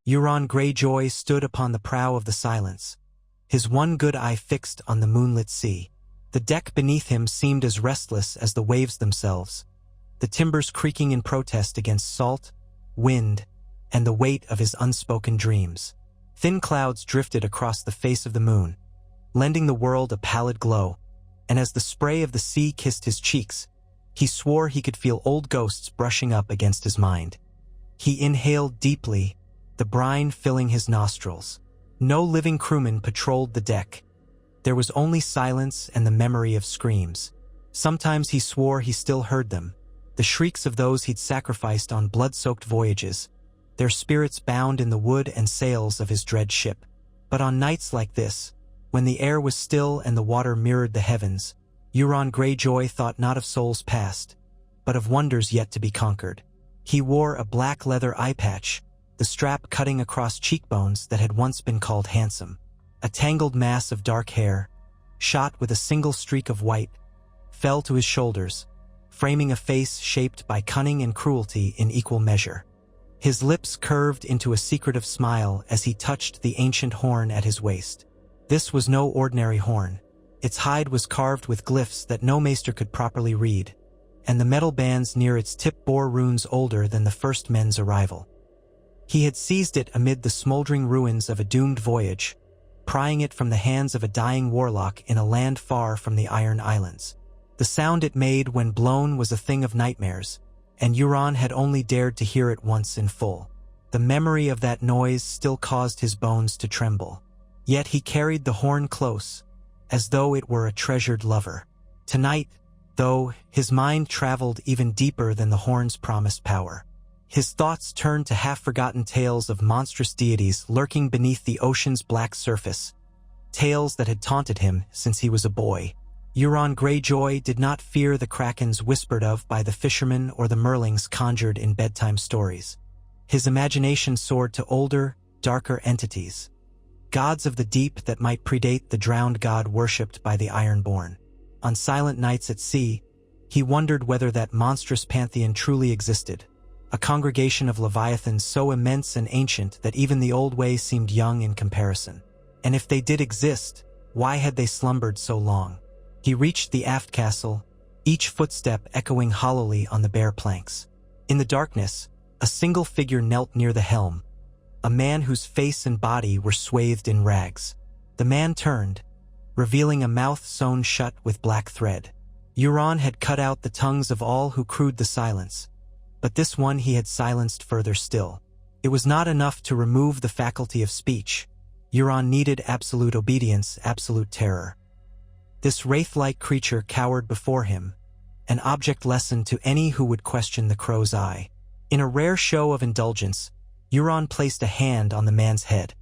Euron Greyjoy stood upon the prow of the Silence, his one good eye fixed on the moonlit sea. The deck beneath him seemed as restless as the waves themselves, the timbers creaking in protest against salt, wind, and the weight of his unspoken dreams. Thin clouds drifted across the face of the moon, lending the world a pallid glow, and as the spray of the sea kissed his cheeks, he swore he could feel old ghosts brushing up against his mind. He inhaled deeply, the brine filling his nostrils. No living crewman patrolled the deck. There was only silence and the memory of screams. Sometimes he swore he still heard them, the shrieks of those he'd sacrificed on blood-soaked voyages, their spirits bound in the wood and sails of his dread ship. But on nights like this, when the air was still and the water mirrored the heavens, Euron Greyjoy thought not of souls past, but of wonders yet to be conquered. He wore a black leather eye patch, the strap cutting across cheekbones that had once been called handsome. A tangled mass of dark hair, shot with a single streak of white, fell to his shoulders, framing a face shaped by cunning and cruelty in equal measure. His lips curved into a secretive smile as he touched the ancient horn at his waist. This was no ordinary horn. Its hide was carved with glyphs that no maester could properly read, and the metal bands near its tip bore runes older than the first men's arrival. He had seized it amid the smoldering ruins of a doomed voyage, prying it from the hands of a dying warlock in a land far from the Iron Islands. The sound it made when blown was a thing of nightmares, and Euron had only dared to hear it once in full. The memory of that noise still caused his bones to tremble. Yet he carried the horn close, as though it were a treasured lover. Tonight, though, his mind traveled even deeper than the horn's promised power. His thoughts turned to half-forgotten tales of monstrous deities lurking beneath the ocean's black surface, tales that had taunted him since he was a boy. Euron Greyjoy did not fear the krakens whispered of by the fishermen or the merlings conjured in bedtime stories. His imagination soared to older, darker entities, gods of the deep that might predate the drowned god worshipped by the Ironborn. On silent nights at sea, he wondered whether that monstrous pantheon truly existed, a congregation of leviathans so immense and ancient that even the old way seemed young in comparison. And if they did exist, why had they slumbered so long? He reached the aft castle, each footstep echoing hollowly on the bare planks. In the darkness, a single figure knelt near the helm, a man whose face and body were swathed in rags. The man turned, revealing a mouth sewn shut with black thread. Euron had cut out the tongues of all who crewed the Silence, but this one he had silenced further still. It was not enough to remove the faculty of speech. Euron needed absolute obedience, absolute terror. This wraith-like creature cowered before him, an object lesson to any who would question the crow's eye. In a rare show of indulgence, Euron placed a hand on the man's head.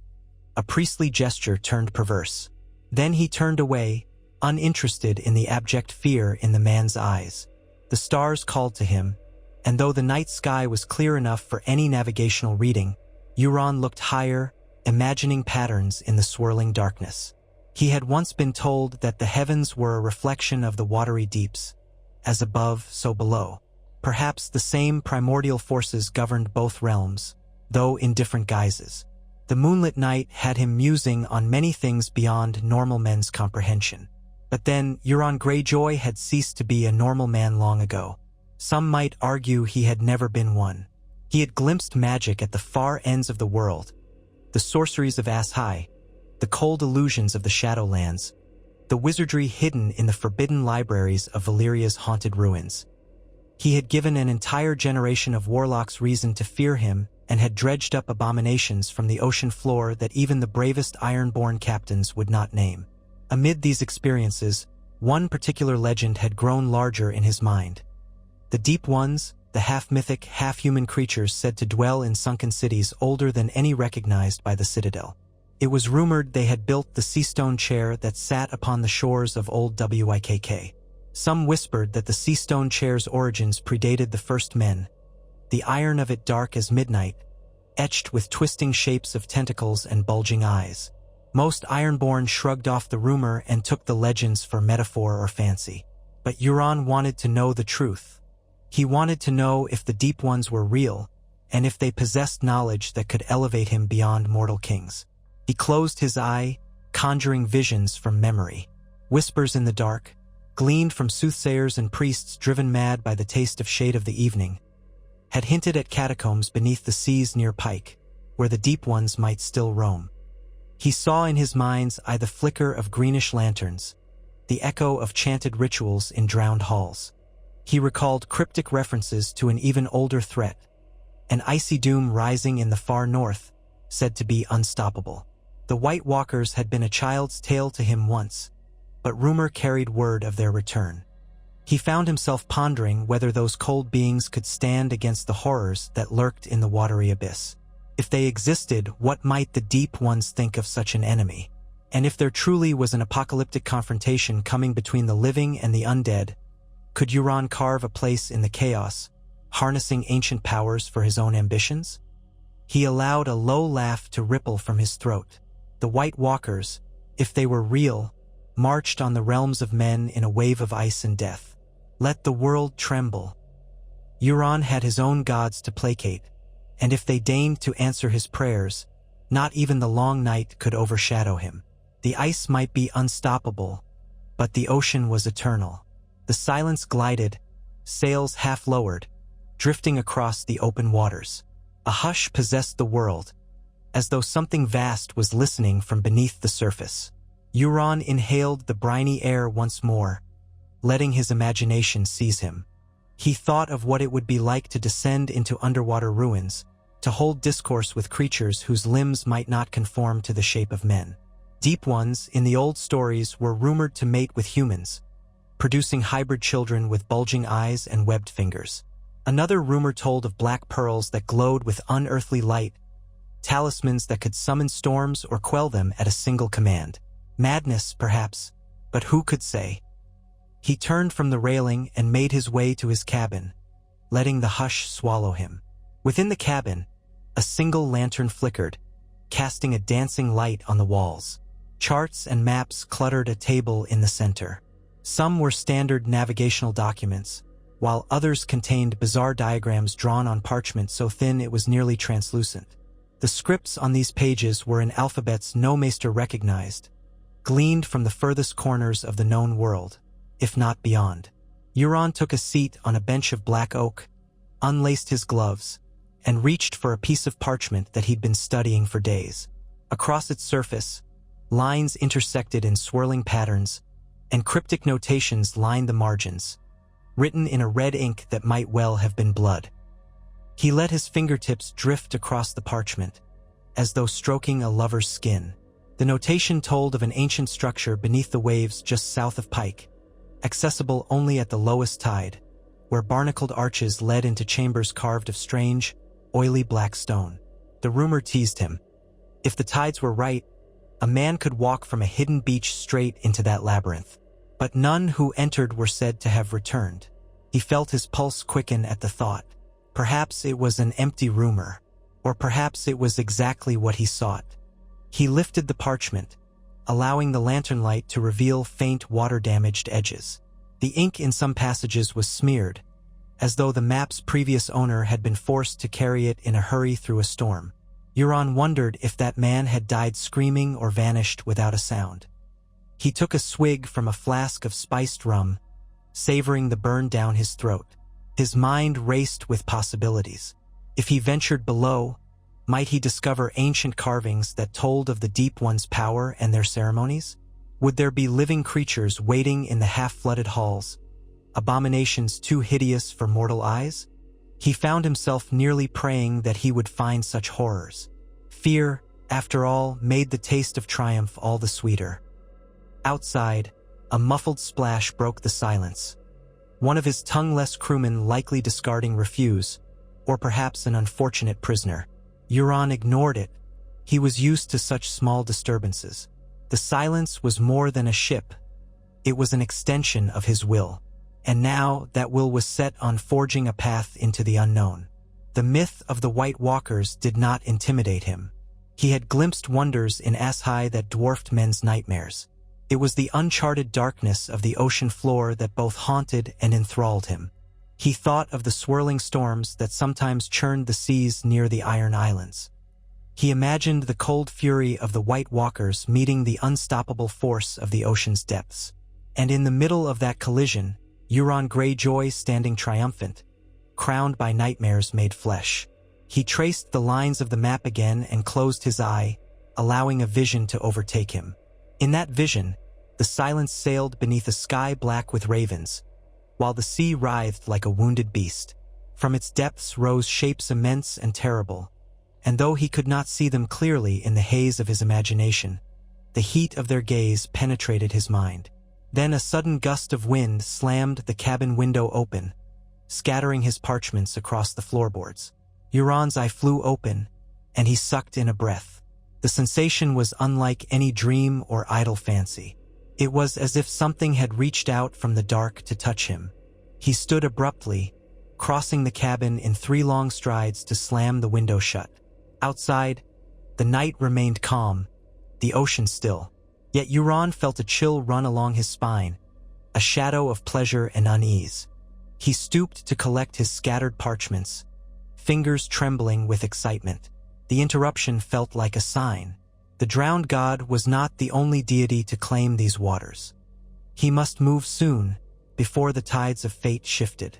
A priestly gesture turned perverse. Then he turned away, uninterested in the abject fear in the man's eyes. The stars called to him, and though the night sky was clear enough for any navigational reading, Euron looked higher, imagining patterns in the swirling darkness. He had once been told that the heavens were a reflection of the watery deeps, as above, so below. Perhaps the same primordial forces governed both realms, though in different guises. The moonlit night had him musing on many things beyond normal men's comprehension. But then, Euron Greyjoy had ceased to be a normal man long ago. Some might argue he had never been one. He had glimpsed magic at the far ends of the world, the sorceries of Aes-High, the cold illusions of the Shadowlands, the wizardry hidden in the forbidden libraries of Valyria's haunted ruins. He had given an entire generation of warlocks reason to fear him and had dredged up abominations from the ocean floor that even the bravest Ironborn captains would not name. Amid these experiences, one particular legend had grown larger in his mind. The Deep Ones, the half-mythic, half-human creatures said to dwell in sunken cities older than any recognized by the Citadel. It was rumored they had built the sea-stone chair that sat upon the shores of old Wikk. Some whispered that the sea-stone chair's origins predated the first men, the iron of it dark as midnight, etched with twisting shapes of tentacles and bulging eyes. Most Ironborn shrugged off the rumor and took the legends for metaphor or fancy. But Euron wanted to know the truth. He wanted to know if the Deep Ones were real, and if they possessed knowledge that could elevate him beyond mortal kings. He closed his eye, conjuring visions from memory. Whispers in the dark, gleaned from soothsayers and priests driven mad by the taste of shade of the evening, had hinted at catacombs beneath the seas near Pike, where the deep ones might still roam. He saw in his mind's eye the flicker of greenish lanterns, the echo of chanted rituals in drowned halls. He recalled cryptic references to an even older threat, an icy doom rising in the far north, said to be unstoppable. The White Walkers had been a child's tale to him once, but rumor carried word of their return. He found himself pondering whether those cold beings could stand against the horrors that lurked in the watery abyss. If they existed, what might the Deep Ones think of such an enemy? And if there truly was an apocalyptic confrontation coming between the living and the undead, could Euron carve a place in the chaos, harnessing ancient powers for his own ambitions? He allowed a low laugh to ripple from his throat. The White Walkers, if they were real, marched on the realms of men in a wave of ice and death. Let the world tremble. Euron had his own gods to placate, and if they deigned to answer his prayers, not even the long night could overshadow him. The ice might be unstoppable, but the ocean was eternal. The silence glided, sails half lowered, drifting across the open waters. A hush possessed the world, as though something vast was listening from beneath the surface. Euron inhaled the briny air once more, letting his imagination seize him. He thought of what it would be like to descend into underwater ruins, to hold discourse with creatures whose limbs might not conform to the shape of men. Deep Ones, in the old stories, were rumored to mate with humans, producing hybrid children with bulging eyes and webbed fingers. Another rumor told of black pearls that glowed with unearthly light, talismans that could summon storms or quell them at a single command. Madness, perhaps, but who could say? He turned from the railing and made his way to his cabin, letting the hush swallow him. Within the cabin, a single lantern flickered, casting a dancing light on the walls. Charts and maps cluttered a table in the center. Some were standard navigational documents, while others contained bizarre diagrams drawn on parchment so thin it was nearly translucent. The scripts on these pages were in alphabets no maester recognized, gleaned from the furthest corners of the known world, if not beyond. Euron took a seat on a bench of black oak, unlaced his gloves, and reached for a piece of parchment that he'd been studying for days. Across its surface, lines intersected in swirling patterns, and cryptic notations lined the margins, written in a red ink that might well have been blood. He let his fingertips drift across the parchment, as though stroking a lover's skin. The notation told of an ancient structure beneath the waves just south of Pike, accessible only at the lowest tide, where barnacled arches led into chambers carved of strange, oily black stone. The rumor teased him. If the tides were right, a man could walk from a hidden beach straight into that labyrinth. But none who entered were said to have returned. He felt his pulse quicken at the thought. Perhaps it was an empty rumor, or perhaps it was exactly what he sought. He lifted the parchment, allowing the lantern light to reveal faint water-damaged edges. The ink in some passages was smeared, as though the map's previous owner had been forced to carry it in a hurry through a storm. Euron wondered if that man had died screaming or vanished without a sound. He took a swig from a flask of spiced rum, savoring the burn down his throat. His mind raced with possibilities. If he ventured below, might he discover ancient carvings that told of the Deep One's power and their ceremonies? Would there be living creatures waiting in the half-flooded halls, abominations too hideous for mortal eyes? He found himself nearly praying that he would find such horrors. Fear, after all, made the taste of triumph all the sweeter. Outside, a muffled splash broke the silence. One of his tongueless crewmen likely discarding refuse, or perhaps an unfortunate prisoner. Euron ignored it. He was used to such small disturbances. The silence was more than a ship. It was an extension of his will. And now that will was set on forging a path into the unknown. The myth of the White Walkers did not intimidate him. He had glimpsed wonders in Ashai that dwarfed men's nightmares. It was the uncharted darkness of the ocean floor that both haunted and enthralled him. He thought of the swirling storms that sometimes churned the seas near the Iron Islands. He imagined the cold fury of the White Walkers meeting the unstoppable force of the ocean's depths. And in the middle of that collision, Euron Greyjoy standing triumphant, crowned by nightmares made flesh. He traced the lines of the map again and closed his eye, allowing a vision to overtake him. In that vision, the Silence sailed beneath a sky black with ravens, while the sea writhed like a wounded beast. From its depths rose shapes immense and terrible, and though he could not see them clearly in the haze of his imagination, the heat of their gaze penetrated his mind. Then a sudden gust of wind slammed the cabin window open, scattering his parchments across the floorboards. Euron's eye flew open, and he sucked in a breath. The sensation was unlike any dream or idle fancy. It was as if something had reached out from the dark to touch him. He stood abruptly, crossing the cabin in 3 long strides to slam the window shut. Outside, the night remained calm, the ocean still. Yet Euron felt a chill run along his spine, a shadow of pleasure and unease. He stooped to collect his scattered parchments, fingers trembling with excitement. The interruption felt like a sign. The drowned god was not the only deity to claim these waters. He must move soon, before the tides of fate shifted.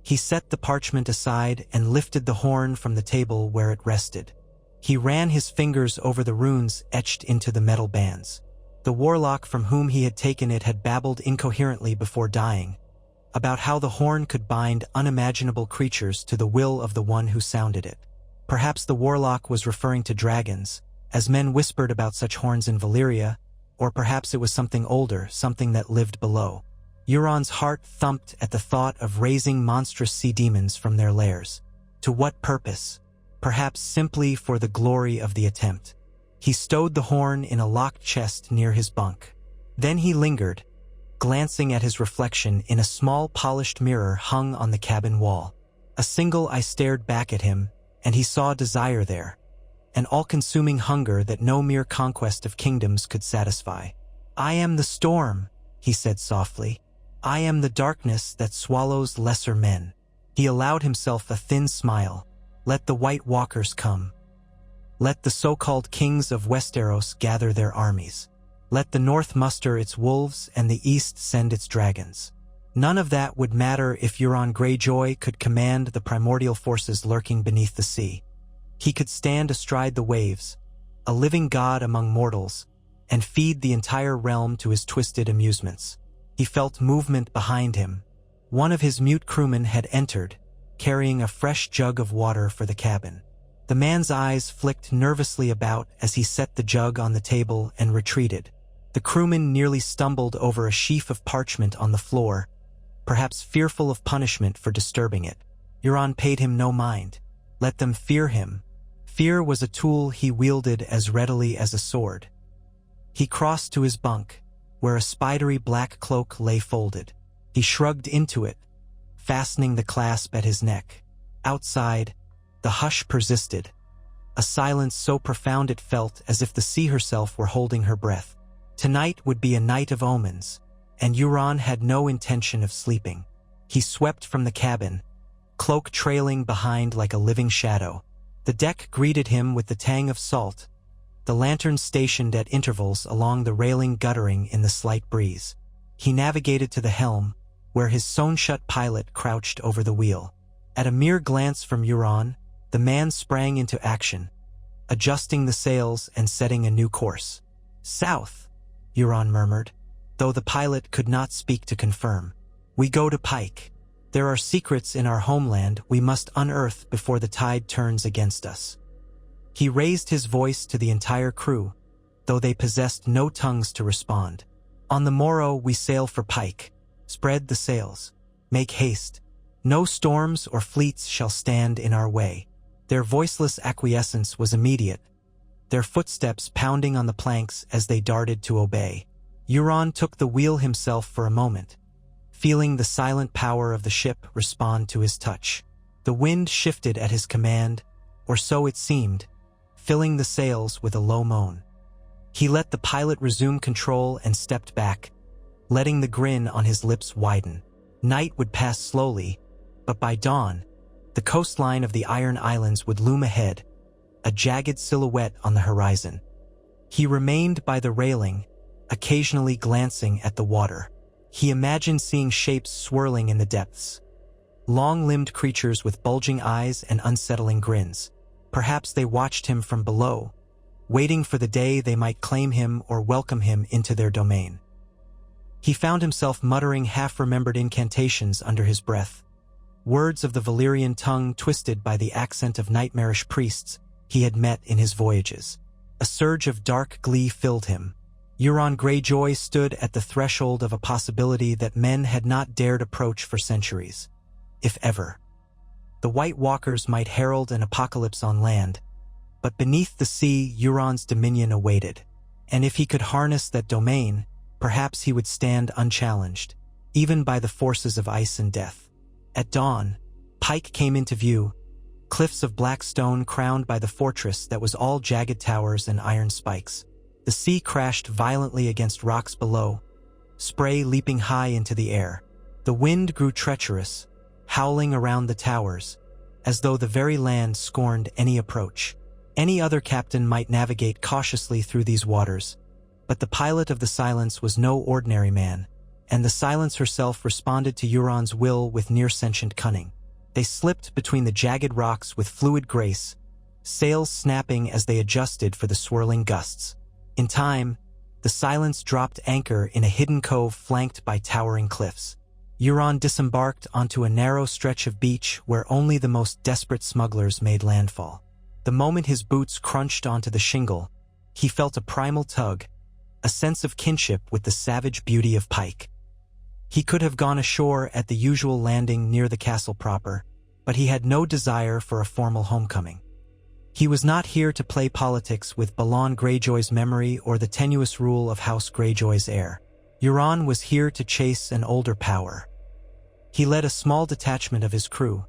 He set the parchment aside and lifted the horn from the table where it rested. He ran his fingers over the runes etched into the metal bands. The warlock from whom he had taken it had babbled incoherently before dying, about how the horn could bind unimaginable creatures to the will of the one who sounded it. Perhaps the warlock was referring to dragons, as men whispered about such horns in Valyria, or perhaps it was something older, something that lived below. Euron's heart thumped at the thought of raising monstrous sea demons from their lairs. To what purpose? Perhaps simply for the glory of the attempt. He stowed the horn in a locked chest near his bunk. Then he lingered, glancing at his reflection in a small polished mirror hung on the cabin wall. A single eye stared back at him, and he saw desire there, an all-consuming hunger that no mere conquest of kingdoms could satisfy. "I am the storm," he said softly. "I am the darkness that swallows lesser men." He allowed himself a thin smile. Let the White Walkers come. Let the so-called kings of Westeros gather their armies. Let the North muster its wolves and the East send its dragons. None of that would matter if Euron Greyjoy could command the primordial forces lurking beneath the sea. He could stand astride the waves, a living god among mortals, and feed the entire realm to his twisted amusements. He felt movement behind him. One of his mute crewmen had entered, carrying a fresh jug of water for the cabin. The man's eyes flicked nervously about as he set the jug on the table and retreated. The crewman nearly stumbled over a sheaf of parchment on the floor, perhaps fearful of punishment for disturbing it. Euron paid him no mind. Let them fear him. Fear was a tool he wielded as readily as a sword. He crossed to his bunk, where a spidery black cloak lay folded. He shrugged into it, fastening the clasp at his neck. Outside, the hush persisted, a silence so profound it felt as if the sea herself were holding her breath. Tonight would be a night of omens, and Euron had no intention of sleeping. He swept from the cabin, cloak trailing behind like a living shadow. The deck greeted him with the tang of salt, the lanterns stationed at intervals along the railing guttering in the slight breeze. He navigated to the helm, where his sewn-shut pilot crouched over the wheel. At a mere glance from Euron, the man sprang into action, adjusting the sails and setting a new course. "South," Euron murmured, though the pilot could not speak to confirm. "We go to Pike. There are secrets in our homeland we must unearth before the tide turns against us." He raised his voice to the entire crew, though they possessed no tongues to respond. "On the morrow we sail for Pike. Spread the sails. Make haste. No storms or fleets shall stand in our way." Their voiceless acquiescence was immediate, their footsteps pounding on the planks as they darted to obey. Euron took the wheel himself for a moment, feeling the silent power of the ship respond to his touch. The wind shifted at his command, or so it seemed, filling the sails with a low moan. He let the pilot resume control and stepped back, letting the grin on his lips widen. Night would pass slowly, But by dawn, the coastline of the Iron Islands would loom ahead, a jagged silhouette on the horizon. He remained by the railing, occasionally glancing at the water. He imagined seeing shapes swirling in the depths. Long-limbed creatures with bulging eyes and unsettling grins. Perhaps they watched him from below, waiting for the day they might claim him or welcome him into their domain. He found himself muttering half-remembered incantations under his breath, words of the Valyrian tongue twisted by the accent of nightmarish priests he had met in his voyages. A surge of dark glee filled him. Euron Greyjoy stood at the threshold of a possibility that men had not dared approach for centuries, if ever. The White Walkers might herald an apocalypse on land, but beneath the sea Euron's dominion awaited, and if he could harness that domain, perhaps he would stand unchallenged, even by the forces of ice and death. At dawn, Pike came into view, cliffs of black stone crowned by the fortress that was all jagged towers and iron spikes. The sea crashed violently against rocks below, spray leaping high into the air. The wind grew treacherous, howling around the towers, as though the very land scorned any approach. Any other captain might navigate cautiously through these waters, but the pilot of the Silence was no ordinary man, and the Silence herself responded to Euron's will with near-sentient cunning. They slipped between the jagged rocks with fluid grace, sails snapping as they adjusted for the swirling gusts. In time, the Silence dropped anchor in a hidden cove flanked by towering cliffs. Euron disembarked onto a narrow stretch of beach where only the most desperate smugglers made landfall. The moment his boots crunched onto the shingle, he felt a primal tug, a sense of kinship with the savage beauty of Pike. He could have gone ashore at the usual landing near the castle proper, but he had no desire for a formal homecoming. He was not here to play politics with Balon Greyjoy's memory or the tenuous rule of House Greyjoy's heir. Euron was here to chase an older power. He led a small detachment of his crew,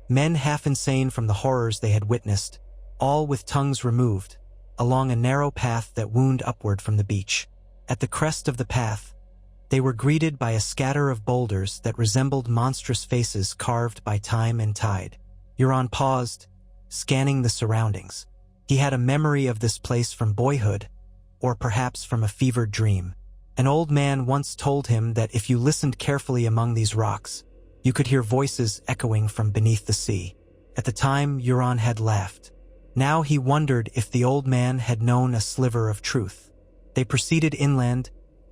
men half insane from the horrors they had witnessed, all with tongues removed, along a narrow path that wound upward from the beach. At the crest of the path, they were greeted by a scatter of boulders that resembled monstrous faces carved by time and tide. Euron paused, scanning the surroundings. He had a memory of this place from boyhood, or perhaps from a fevered dream. An old man once told him that if you listened carefully among these rocks, you could hear voices echoing from beneath the sea. At the time, Euron had laughed. Now he wondered if the old man had known a sliver of truth. They proceeded inland,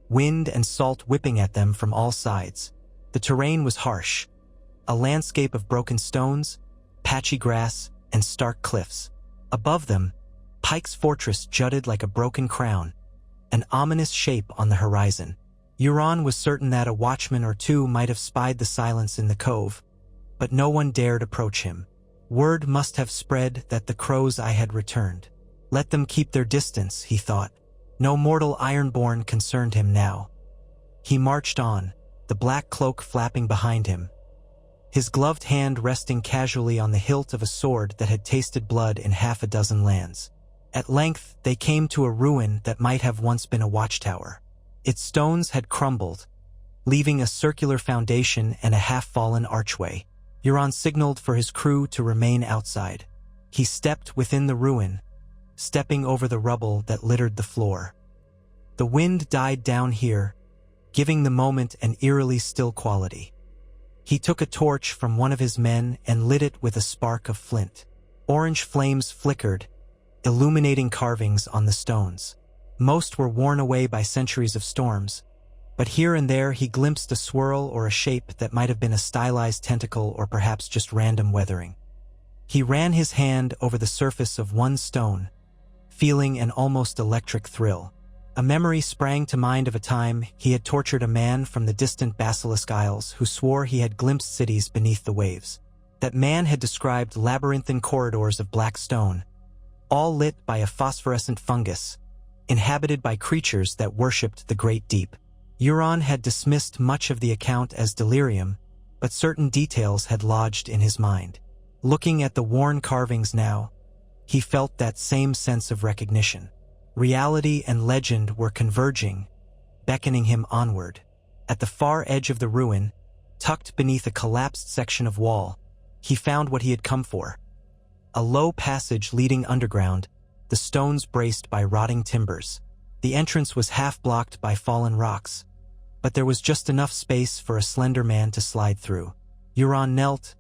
wind and salt whipping at them from all sides. The terrain was harsh, a landscape of broken stones, patchy grass, and stark cliffs. Above them, Pike's fortress jutted like a broken crown, an ominous shape on the horizon. Euron was certain that a watchman or two might have spied the Silence in the cove, but no one dared approach him. Word must have spread that the Crow's Eye had returned. Let them keep their distance, he thought. No mortal Ironborn concerned him now. He marched on, the black cloak flapping behind him, his gloved hand resting casually on the hilt of a sword that had tasted blood in half a dozen lands. At length, they came to a ruin that might have once been a watchtower. Its stones had crumbled, leaving a circular foundation and a half-fallen archway. Euron signaled for his crew to remain outside. He stepped within the ruin, stepping over the rubble that littered the floor. The wind died down here, giving the moment an eerily still quality. He took a torch from one of his men and lit it with a spark of flint. Orange flames flickered, illuminating carvings on the stones. Most were worn away by centuries of storms, but here and there he glimpsed a swirl or a shape that might have been a stylized tentacle or perhaps just random weathering. He ran his hand over the surface of one stone, feeling an almost electric thrill. A memory sprang to mind of a time he had tortured a man from the distant Basilisk Isles who swore he had glimpsed cities beneath the waves. That man had described labyrinthine corridors of black stone, all lit by a phosphorescent fungus, inhabited by creatures that worshipped the great deep. Euron had dismissed much of the account as delirium, but certain details had lodged in his mind. Looking at the worn carvings now, he felt that same sense of recognition. Reality and legend were converging, beckoning him onward. At the far edge of the ruin, Tucked beneath a collapsed section of wall, he found what he had come for. A low passage leading underground, the stones braced by rotting timbers. The entrance was half blocked by fallen rocks, but there was just enough space for a slender man to slide through. Euron knelt,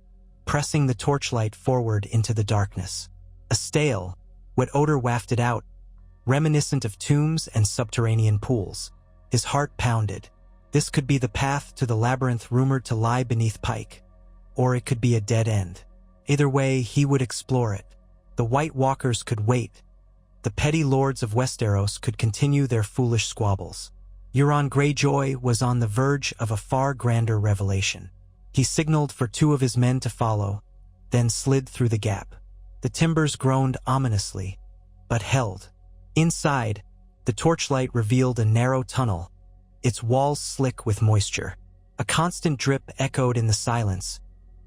pressing the torchlight forward into the darkness. A stale, wet odor wafted out, reminiscent of tombs and subterranean pools. His heart pounded. This could be the path to the labyrinth rumored to lie beneath Pike, or it could be a dead end. Either way, he would explore it. The White Walkers could wait. The petty lords of Westeros could continue their foolish squabbles. Euron Greyjoy was on the verge of a far grander revelation. He signaled for 2 of his men to follow, then slid through the gap. The timbers groaned ominously, but held. Inside, the torchlight revealed a narrow tunnel, its walls slick with moisture. A constant drip echoed in the silence,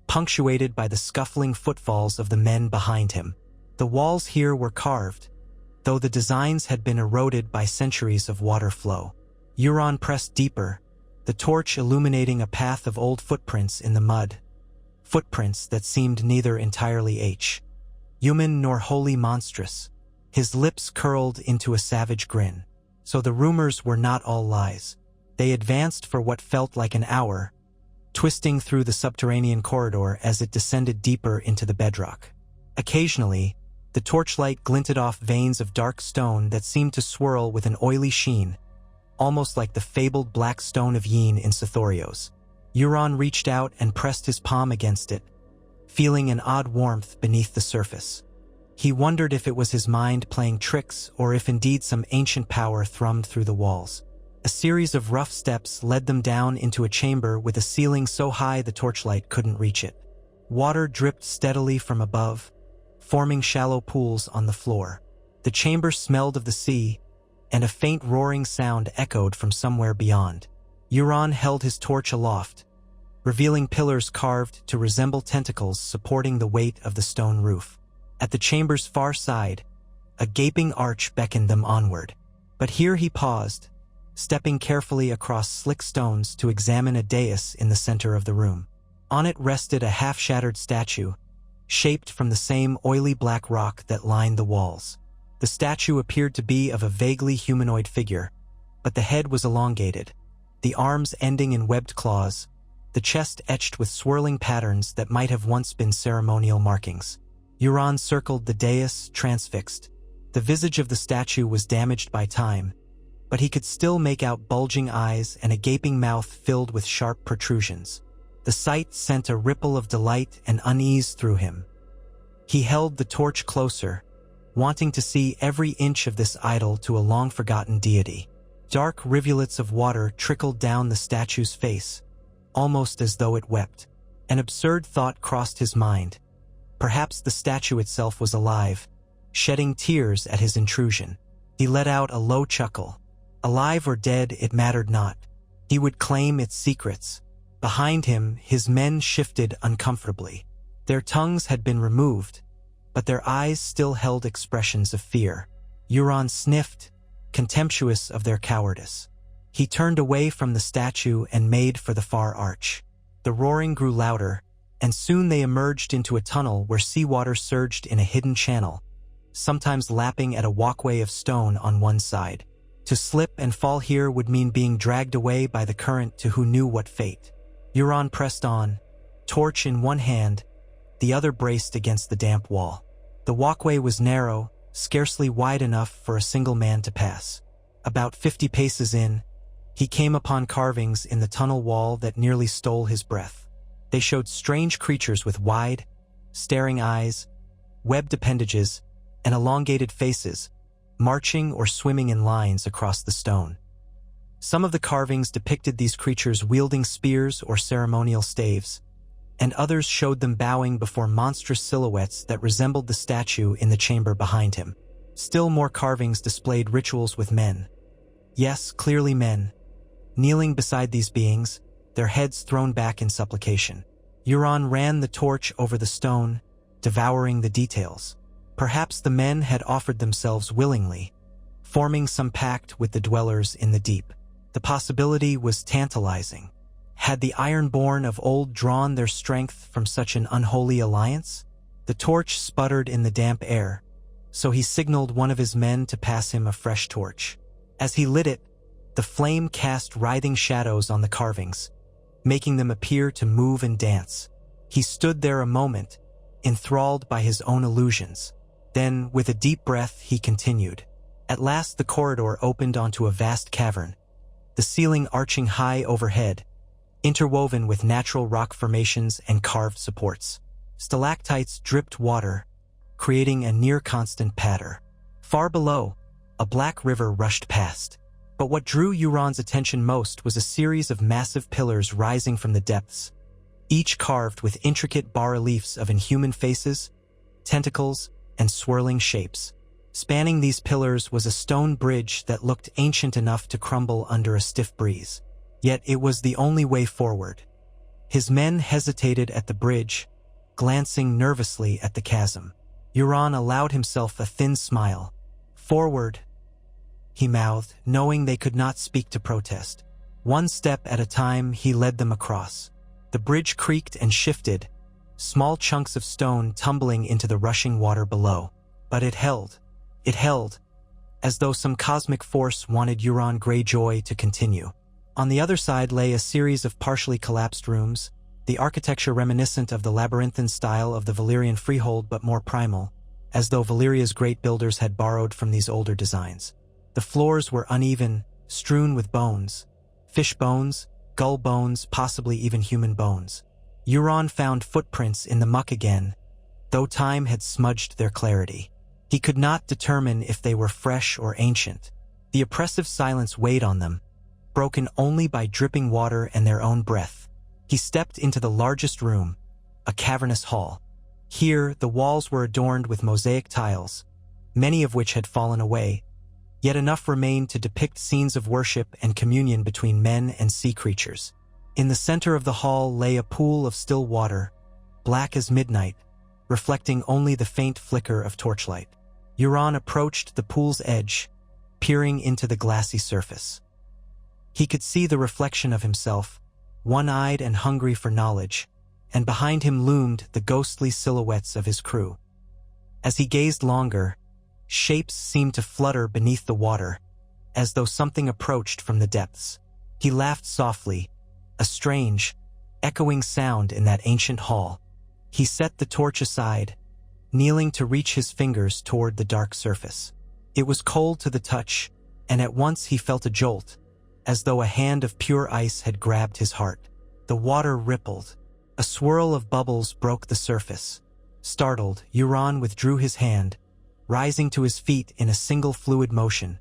punctuated by the scuffling footfalls of the men behind him. The walls here were carved, though the designs had been eroded by centuries of water flow. Euron pressed deeper, the torch illuminating a path of old footprints in the mud. Footprints that seemed neither entirely human nor wholly monstrous. His lips curled into a savage grin. So the rumors were not all lies. They advanced for what felt like an hour, twisting through the subterranean corridor as it descended deeper into the bedrock. Occasionally, the torchlight glinted off veins of dark stone that seemed to swirl with an oily sheen, almost like the fabled black stone of Yin in Sithorios. Euron reached out and pressed his palm against it, feeling an odd warmth beneath the surface. He wondered if it was his mind playing tricks or if indeed some ancient power thrummed through the walls. A series of rough steps led them down into a chamber with a ceiling so high the torchlight couldn't reach it. Water dripped steadily from above, forming shallow pools on the floor. The chamber smelled of the sea, and a faint roaring sound echoed from somewhere beyond. Euron held his torch aloft, revealing pillars carved to resemble tentacles supporting the weight of the stone roof. At the chamber's far side, a gaping arch beckoned them onward. But here he paused, stepping carefully across slick stones to examine a dais in the center of the room. On it rested a half-shattered statue, shaped from the same oily black rock that lined the walls. The statue appeared to be of a vaguely humanoid figure, but the head was elongated, the arms ending in webbed claws, the chest etched with swirling patterns that might have once been ceremonial markings. Euron circled the dais, transfixed. The visage of the statue was damaged by time, but he could still make out bulging eyes and a gaping mouth filled with sharp protrusions. The sight sent a ripple of delight and unease through him. He held the torch closer, wanting to see every inch of this idol to a long-forgotten deity. Dark rivulets of water trickled down the statue's face, almost as though it wept. An absurd thought crossed his mind. Perhaps the statue itself was alive, shedding tears at his intrusion. He let out a low chuckle. Alive or dead, it mattered not. He would claim its secrets. Behind him, his men shifted uncomfortably. Their tongues had been removed, but their eyes still held expressions of fear. Euron sniffed, contemptuous of their cowardice. He turned away from the statue and made for the far arch. The roaring grew louder, and soon they emerged into a tunnel where seawater surged in a hidden channel, sometimes lapping at a walkway of stone on one side. To slip and fall here would mean being dragged away by the current to who knew what fate. Euron pressed on, torch in one hand, the other braced against the damp wall. The walkway was narrow, scarcely wide enough for a single man to pass. About 50 paces in, he came upon carvings in the tunnel wall that nearly stole his breath. They showed strange creatures with wide, staring eyes, webbed appendages, and elongated faces, marching or swimming in lines across the stone. Some of the carvings depicted these creatures wielding spears or ceremonial staves, and others showed them bowing before monstrous silhouettes that resembled the statue in the chamber behind him. Still more carvings displayed rituals with men. Yes, clearly men, kneeling beside these beings, their heads thrown back in supplication. Euron ran the torch over the stone, devouring the details. Perhaps the men had offered themselves willingly, forming some pact with the dwellers in the deep. The possibility was tantalizing. Had the Ironborn of old drawn their strength from such an unholy alliance? The torch sputtered in the damp air, so he signaled one of his men to pass him a fresh torch. As he lit it, the flame cast writhing shadows on the carvings, making them appear to move and dance. He stood there a moment, enthralled by his own illusions. Then, with a deep breath, he continued. At last the corridor opened onto a vast cavern, the ceiling arching high overhead, interwoven with natural rock formations and carved supports. Stalactites dripped water, creating a near-constant patter. Far below, a black river rushed past. But what drew Euron's attention most was a series of massive pillars rising from the depths, each carved with intricate bas-reliefs of inhuman faces, tentacles, and swirling shapes. Spanning these pillars was a stone bridge that looked ancient enough to crumble under a stiff breeze. Yet it was the only way forward. His men hesitated at the bridge, glancing nervously at the chasm. Euron allowed himself a thin smile. "Forward," he mouthed, knowing they could not speak to protest. One step at a time, he led them across. The bridge creaked and shifted, small chunks of stone tumbling into the rushing water below. But it held. It held, as though some cosmic force wanted Euron Greyjoy to continue. On the other side lay a series of partially collapsed rooms, the architecture reminiscent of the labyrinthine style of the Valyrian freehold but more primal, as though Valyria's great builders had borrowed from these older designs. The floors were uneven, strewn with bones, fish bones, gull bones, possibly even human bones. Euron found footprints in the muck again, though time had smudged their clarity. He could not determine if they were fresh or ancient. The oppressive silence weighed on them, broken only by dripping water and their own breath. He stepped into the largest room, a cavernous hall. Here, the walls were adorned with mosaic tiles, many of which had fallen away, yet enough remained to depict scenes of worship and communion between men and sea creatures. In the center of the hall lay a pool of still water, black as midnight, reflecting only the faint flicker of torchlight. Euron approached the pool's edge, peering into the glassy surface. He could see the reflection of himself, one-eyed and hungry for knowledge, and behind him loomed the ghostly silhouettes of his crew. As he gazed longer, shapes seemed to flutter beneath the water, as though something approached from the depths. He laughed softly, a strange, echoing sound in that ancient hall. He set the torch aside, kneeling to reach his fingers toward the dark surface. It was cold to the touch, and at once he felt a jolt, as though a hand of pure ice had grabbed his heart. The water rippled. A swirl of bubbles broke the surface. Startled, Euron withdrew his hand, rising to his feet in a single fluid motion,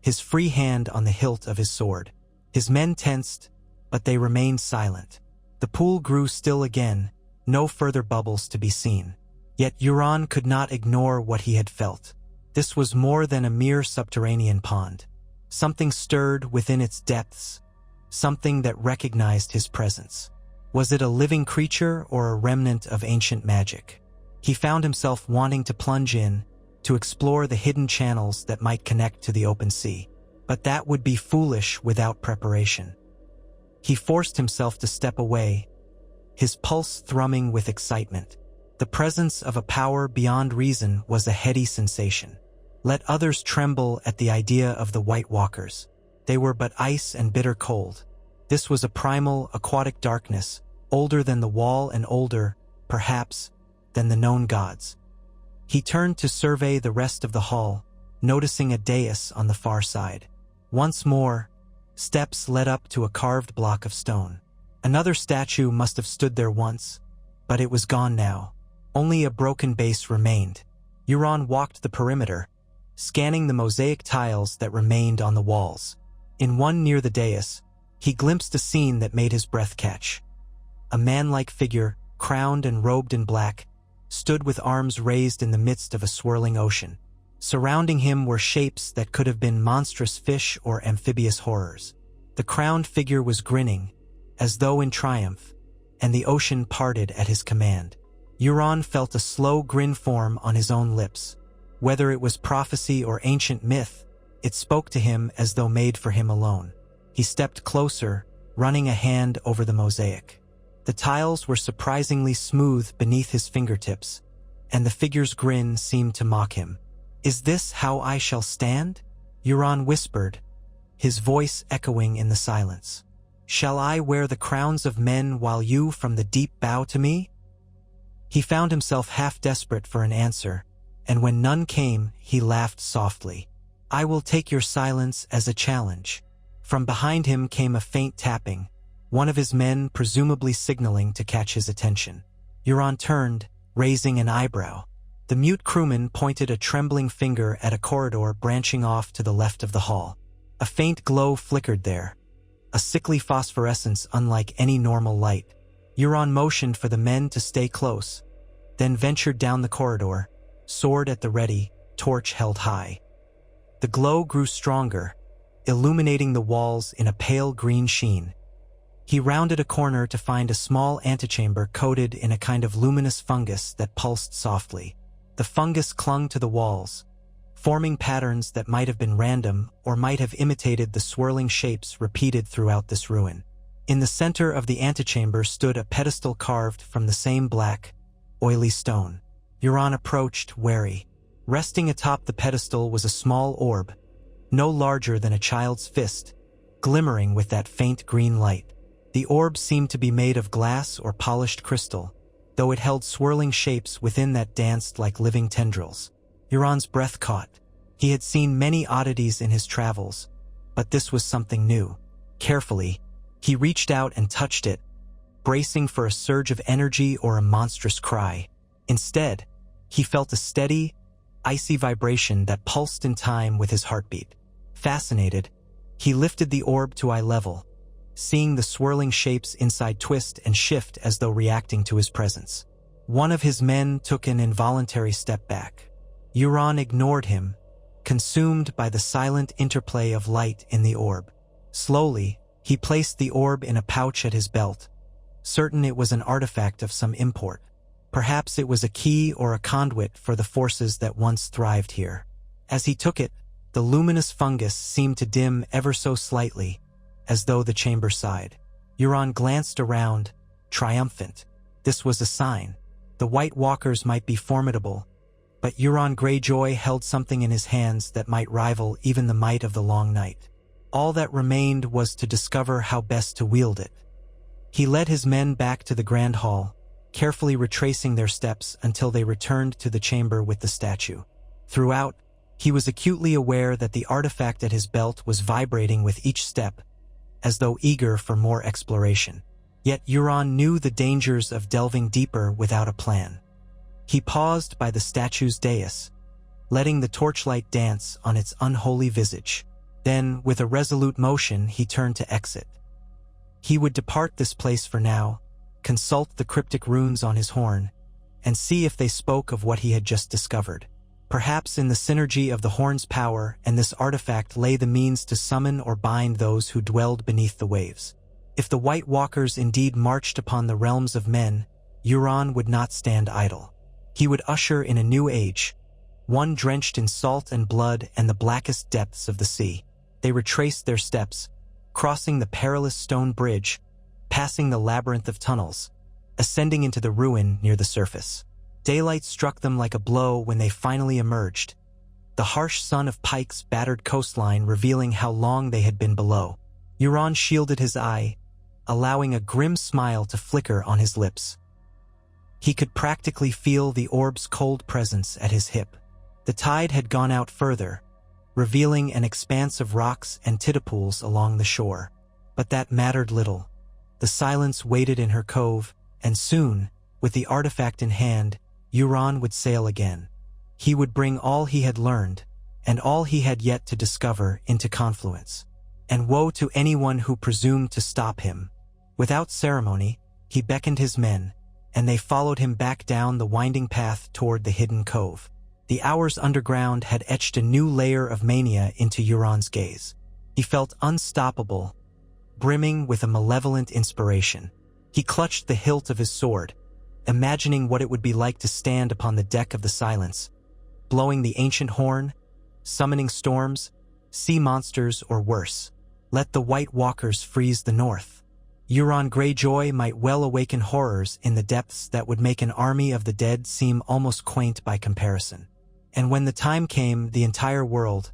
his free hand on the hilt of his sword. His men tensed, but they remained silent. The pool grew still again, no further bubbles to be seen. Yet Euron could not ignore what he had felt. This was more than a mere subterranean pond. Something stirred within its depths, something that recognized his presence. Was it a living creature or a remnant of ancient magic? He found himself wanting to plunge in, to explore the hidden channels that might connect to the open sea. But that would be foolish without preparation. He forced himself to step away, his pulse thrumming with excitement. The presence of a power beyond reason was a heady sensation. Let others tremble at the idea of the White Walkers. They were but ice and bitter cold. This was a primal, aquatic darkness, older than the wall and older, perhaps, than the known gods. He turned to survey the rest of the hall, noticing a dais on the far side. Once more, steps led up to a carved block of stone. Another statue must have stood there once, but it was gone now. Only a broken base remained. Euron walked the perimeter, scanning the mosaic tiles that remained on the walls. In one near the dais, he glimpsed a scene that made his breath catch. A man-like figure, crowned and robed in black, stood with arms raised in the midst of a swirling ocean. Surrounding him were shapes that could have been monstrous fish or amphibious horrors. The crowned figure was grinning, as though in triumph, and the ocean parted at his command. Euron felt a slow grin form on his own lips. Whether it was prophecy or ancient myth, it spoke to him as though made for him alone. He stepped closer, running a hand over the mosaic. The tiles were surprisingly smooth beneath his fingertips, and the figure's grin seemed to mock him. "Is this how I shall stand?" Euron whispered, his voice echoing in the silence. "Shall I wear the crowns of men while you from the deep bow to me?" He found himself half desperate for an answer, and when none came, he laughed softly. "I will take your silence as a challenge." From behind him came a faint tapping, one of his men presumably signaling to catch his attention. Euron turned, raising an eyebrow. The mute crewman pointed a trembling finger at a corridor branching off to the left of the hall. A faint glow flickered there, a sickly phosphorescence unlike any normal light. Euron motioned for the men to stay close, then ventured down the corridor, sword at the ready, torch held high. The glow grew stronger, illuminating the walls in a pale green sheen. He rounded a corner to find a small antechamber coated in a kind of luminous fungus that pulsed softly. The fungus clung to the walls, forming patterns that might have been random or might have imitated the swirling shapes repeated throughout this ruin. In the center of the antechamber stood a pedestal carved from the same black, oily stone. Euron approached, wary. Resting atop the pedestal was a small orb, no larger than a child's fist, glimmering with that faint green light. The orb seemed to be made of glass or polished crystal, though it held swirling shapes within that danced like living tendrils. Euron's breath caught. He had seen many oddities in his travels, but this was something new. Carefully, he reached out and touched it, bracing for a surge of energy or a monstrous cry. Instead, he felt a steady, icy vibration that pulsed in time with his heartbeat. Fascinated, he lifted the orb to eye level, seeing the swirling shapes inside twist and shift as though reacting to his presence. One of his men took an involuntary step back. Euron ignored him, consumed by the silent interplay of light in the orb. Slowly, he placed the orb in a pouch at his belt, certain it was an artifact of some import. Perhaps it was a key or a conduit for the forces that once thrived here. As he took it, the luminous fungus seemed to dim ever so slightly, as though the chamber sighed. Euron glanced around, triumphant. This was a sign. The White Walkers might be formidable, but Euron Greyjoy held something in his hands that might rival even the might of the Long Night. All that remained was to discover how best to wield it. He led his men back to the Grand Hall, carefully retracing their steps until they returned to the chamber with the statue. Throughout, he was acutely aware that the artifact at his belt was vibrating with each step, as though eager for more exploration. Yet Euron knew the dangers of delving deeper without a plan. He paused by the statue's dais, letting the torchlight dance on its unholy visage. Then, with a resolute motion, he turned to exit. He would depart this place for now, consult the cryptic runes on his horn, and see if they spoke of what he had just discovered. Perhaps in the synergy of the horn's power and this artifact lay the means to summon or bind those who dwelled beneath the waves. If the White Walkers indeed marched upon the realms of men, Euron would not stand idle. He would usher in a new age, one drenched in salt and blood and the blackest depths of the sea. They retraced their steps, crossing the perilous stone bridge, passing the labyrinth of tunnels, ascending into the ruin near the surface. Daylight struck them like a blow when they finally emerged, the harsh sun of Pike's battered coastline revealing how long they had been below. Euron shielded his eye, allowing a grim smile to flicker on his lips. He could practically feel the orb's cold presence at his hip. The tide had gone out further, revealing an expanse of rocks and tidipools along the shore. But that mattered little. The silence waited in her cove, and soon, with the artifact in hand, Euron would sail again. He would bring all he had learned, and all he had yet to discover, into confluence. And woe to anyone who presumed to stop him. Without ceremony, he beckoned his men, and they followed him back down the winding path toward the hidden cove. The hours underground had etched a new layer of mania into Euron's gaze. He felt unstoppable, brimming with a malevolent inspiration. He clutched the hilt of his sword, imagining what it would be like to stand upon the deck of the Silence, blowing the ancient horn, summoning storms, sea monsters, or worse. Let the White Walkers freeze the north. Euron Greyjoy might well awaken horrors in the depths that would make an army of the dead seem almost quaint by comparison. And when the time came, the entire world,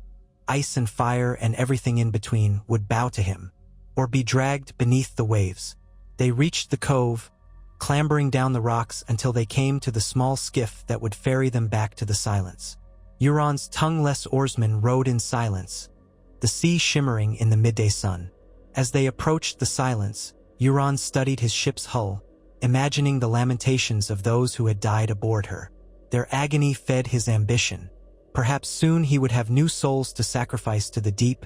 ice and fire and everything in between, would bow to him, or be dragged beneath the waves. They reached the cove, clambering down the rocks until they came to the small skiff that would ferry them back to the silence. Euron's tongueless oarsmen rowed in silence, the sea shimmering in the midday sun. As they approached the silence, Euron studied his ship's hull, imagining the lamentations of those who had died aboard her. Their agony fed his ambition. Perhaps soon he would have new souls to sacrifice to the deep,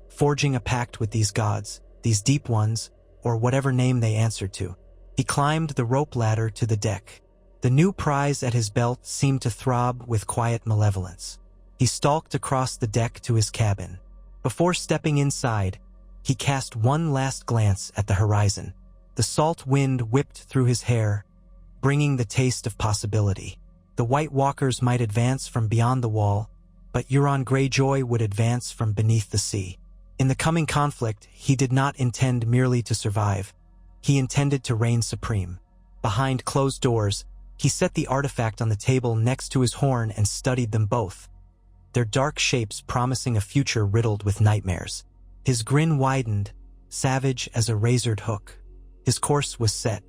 forging a pact with these gods, these deep ones, or whatever name they answered to. He climbed the rope ladder to the deck. The new prize at his belt seemed to throb with quiet malevolence. He stalked across the deck to his cabin. Before stepping inside, he cast one last glance at the horizon. The salt wind whipped through his hair, bringing the taste of possibility. The White Walkers might advance from beyond the wall, but Euron Greyjoy would advance from beneath the sea. In the coming conflict, he did not intend merely to survive. He intended to reign supreme. Behind closed doors, he set the artifact on the table next to his horn and studied them both, their dark shapes promising a future riddled with nightmares. His grin widened, savage as a razored hook. His course was set.